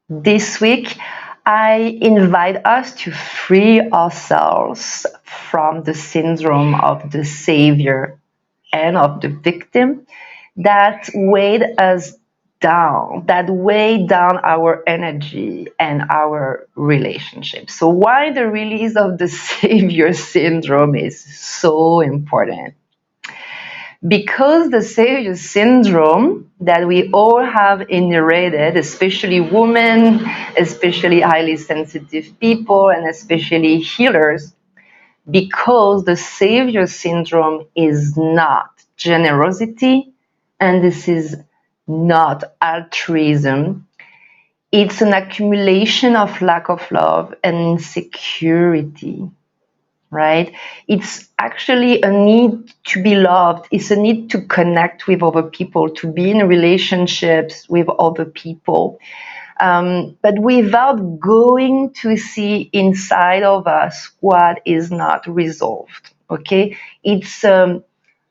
This week, I invite us to free ourselves from the syndrome of the savior and of the victim that weighed us down, that weighed down our energy and our relationship. So, why the release of the savior syndrome is so important? Because the savior syndrome that we all have inherited, especially women, especially highly sensitive people, and especially healers, because the savior syndrome is not generosity and this is not altruism. It's an accumulation of lack of love and insecurity, right? It's actually a need to be loved. It's a need to connect with other people, to be in relationships with other people. But without going to see inside of us what is not resolved, okay? It's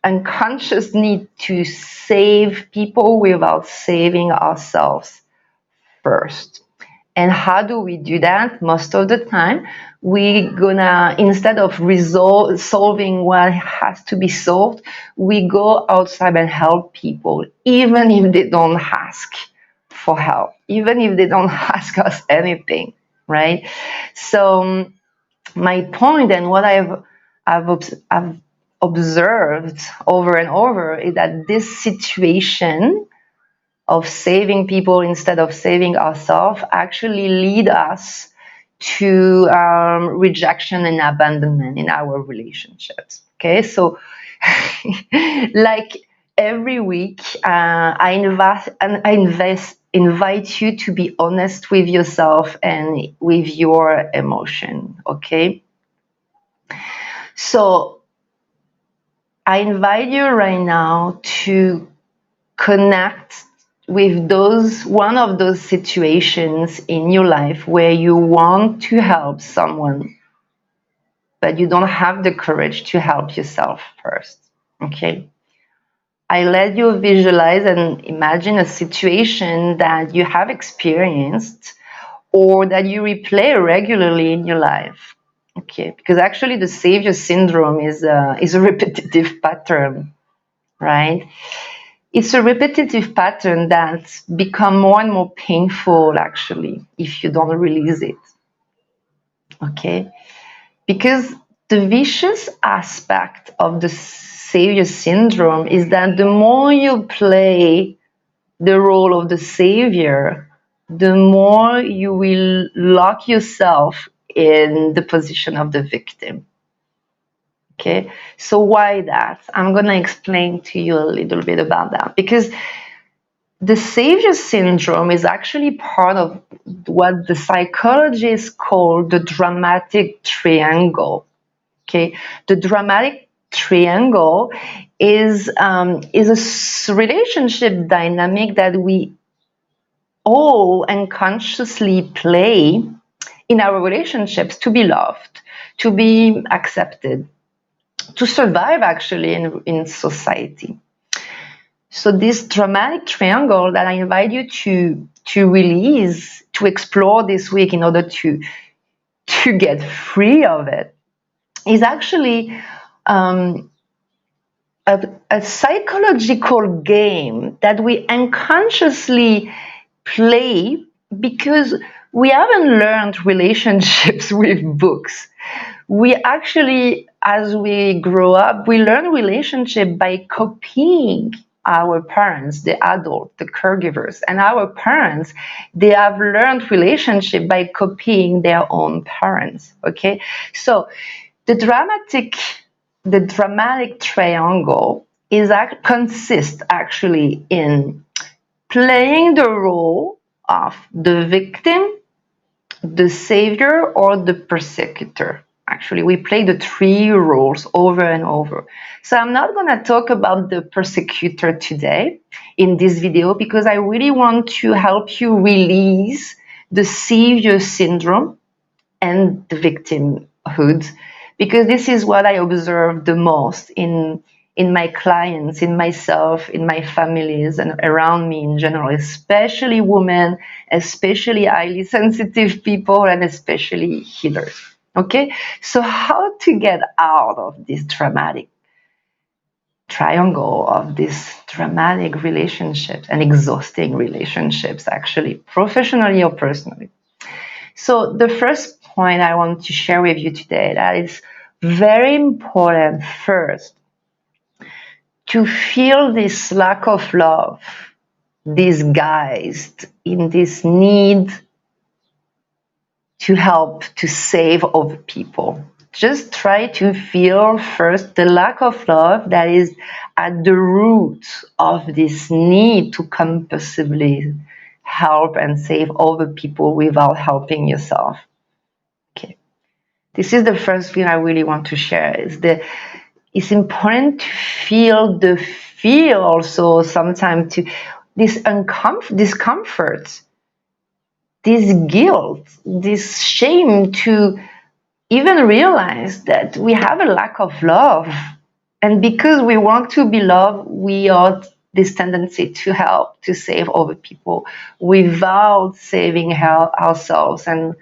unconscious need to save people without saving ourselves first. And how do we do that? Most of the time, we gonna, instead of solving what has to be solved, we go outside and help people, even if they don't ask for help, even if they don't ask us anything, right? So my point and what I've observed over and over is that this situation of saving people instead of saving ourselves actually lead us to rejection and abandonment in our relationships. Okay, so like every week, invite you to be honest with yourself and with your emotion. Okay, so I invite you right now to connect with one of those situations in your life where you want to help someone, but you don't have the courage to help yourself first. Okay. I let you visualize and imagine a situation that you have experienced or that you replay regularly in your life. Okay. Because actually the savior syndrome is a repetitive pattern, right? It's a repetitive pattern that's become more and more painful actually if you don't release it. Okay? Because the vicious aspect of the savior syndrome is that the more you play the role of the savior, the more you will lock yourself in the position of the victim. Okay, so why that? I'm going to explain to you a little bit about that because the savior syndrome is actually part of what the psychologists call the dramatic triangle. Okay, the dramatic triangle is a relationship dynamic that we all unconsciously play in our relationships to be loved, to be accepted, to survive actually in society. So this dramatic triangle that I invite you to release, to explore this week in order to get free of it, is actually a psychological game that we unconsciously play because we haven't learned relationships with books. We actually, as we grow up, we learn relationship by copying our parents, the adult, the caregivers, and our parents, they have learned relationship by copying their own parents. Okay, so the dramatic triangle consists actually in playing the role of the victim, the savior, or the persecutor. Actually, we play the three roles over and over. So I'm not going to talk about the persecutor today in this video because I really want to help you release the savior syndrome and the victimhood because this is what I observe the most in in my clients, in myself, in my families, and around me in general, especially women, especially highly sensitive people, and especially healers. Okay, so how to get out of this dramatic triangle of these dramatic relationships and exhausting relationships, actually, professionally or personally? So the first point I want to share with you today, that is very important first, to feel this lack of love disguised in this need to help, to save other people. Just try to feel first the lack of love that is at the root of this need to compulsively help and save other people without helping yourself. Okay. This is the first thing I really want to share, is it's important to feel the fear also sometimes, to this discomfort, this guilt, this shame, to even realize that we have a lack of love. And because we want to be loved, we are this tendency to help, to save other people without saving ourselves and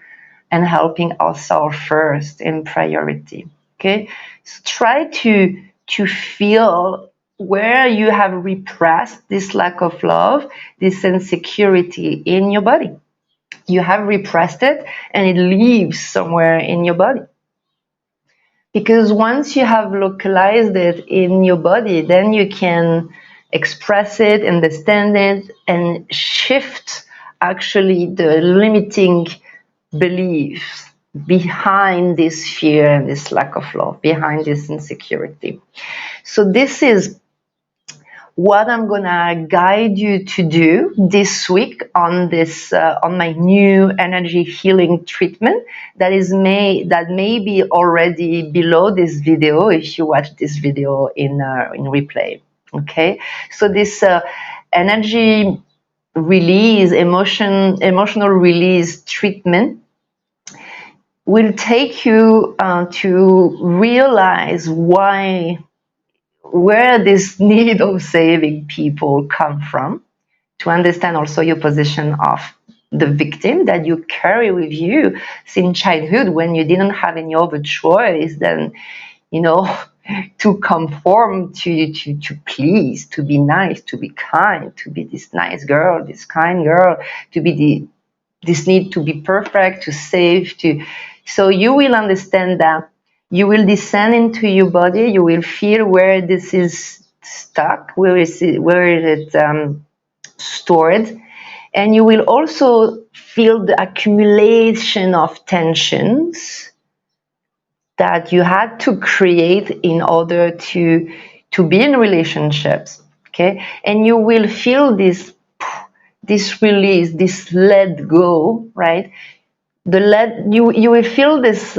helping ourselves first in priority. Okay, so try to feel where you have repressed this lack of love, this insecurity in your body. You have repressed it, and it lives somewhere in your body. Because once you have localized it in your body, then you can express it, understand it, and shift actually the limiting beliefs behind this fear and this lack of love, behind this insecurity. So this is what I'm gonna guide you to do this week on this on my new energy healing treatment that may be already below this video if you watch this video in replay. Okay, so this energy release, emotional release treatment will take you to realize where this need of saving people come from, to understand also your position of the victim that you carry with you since childhood, when you didn't have any other choice than, to conform, to please, to be nice, to be kind, to be this nice girl, this kind girl, to be this need to be perfect, to save, so you will understand that. You will descend into your body. You will feel where this is stuck, where is it stored, and you will also feel the accumulation of tensions that you had to create in order to be in relationships. Okay, and you will feel this release, this let go, right? You will feel this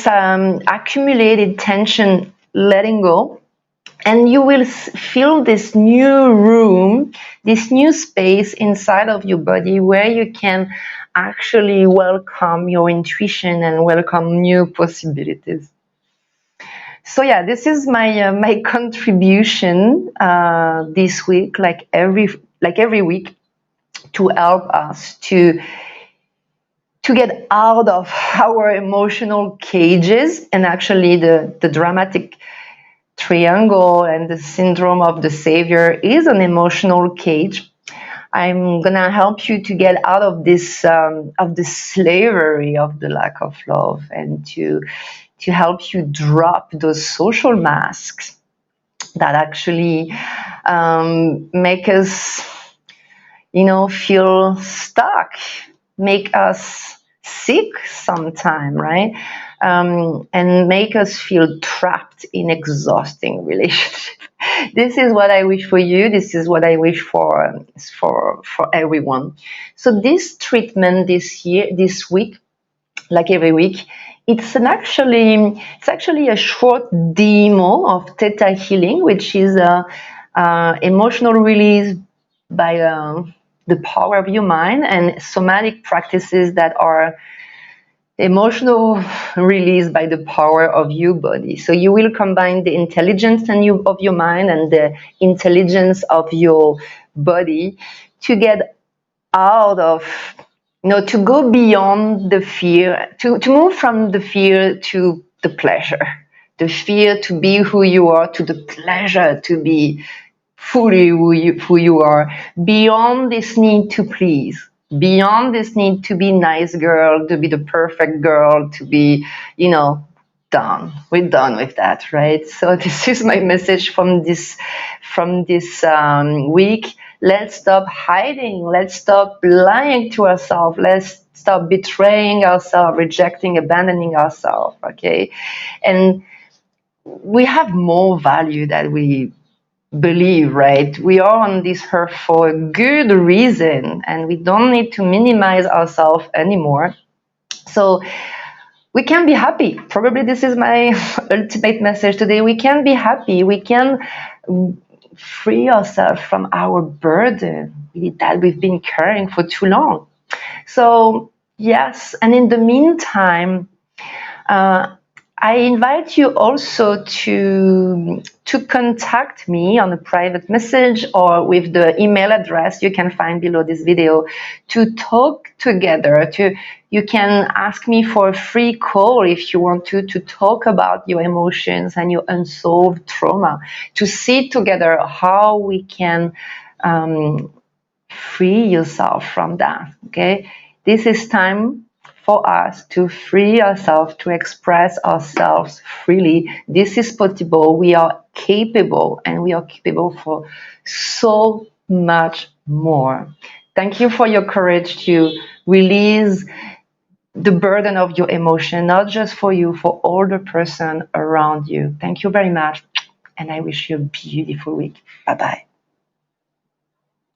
accumulated tension letting go, and you will feel this new room, this new space inside of your body where you can actually welcome your intuition and welcome new possibilities. So yeah, this is my contribution this week, like every week, to help us to get out of our emotional cages. And actually the dramatic triangle and the syndrome of the savior is an emotional cage. I'm gonna help you to get out of this of the slavery of the lack of love, and to help you drop those social masks that actually make us feel stuck, make us sick sometime, right? And make us feel trapped in exhausting relationships. This is what I wish for you. This is what I wish for everyone. So this treatment this week, like every week, it's actually a short demo of Theta Healing, which is a emotional release by the power of your mind, and somatic practices that are emotional release by the power of your body. So you will combine the intelligence of your mind and the intelligence of your body to get out of, to go beyond the fear, to move from the fear to the pleasure, the fear to be who you are, to the pleasure to be fully who you are, beyond this need to please, beyond this need to be nice girl, to be the perfect girl, to be, done. We're done with that, right? So this is my message from this week. Let's stop hiding. Let's stop lying to ourselves. Let's stop betraying ourselves, rejecting, abandoning ourselves. Okay, and we have more value that we believe, right? We are on this earth for a good reason, and we don't need to minimize ourselves anymore. So we can be happy. Probably this is my ultimate message today. We can be happy. We can free ourselves from our burden that we've been carrying for too long. So, yes, and in the meantime, uh, I invite you also to contact me on a private message or with the email address you can find below this video to talk together. You can ask me for a free call if you want to talk about your emotions and your unsolved trauma, to see together how we can free yourself from that. Okay, this is time for us to free ourselves, to express ourselves freely. This is possible. We are capable, and we are capable for so much more. Thank you for your courage to release the burden of your emotion, not just for you, for all the person around you. Thank you very much, and I wish you a beautiful week. Bye bye.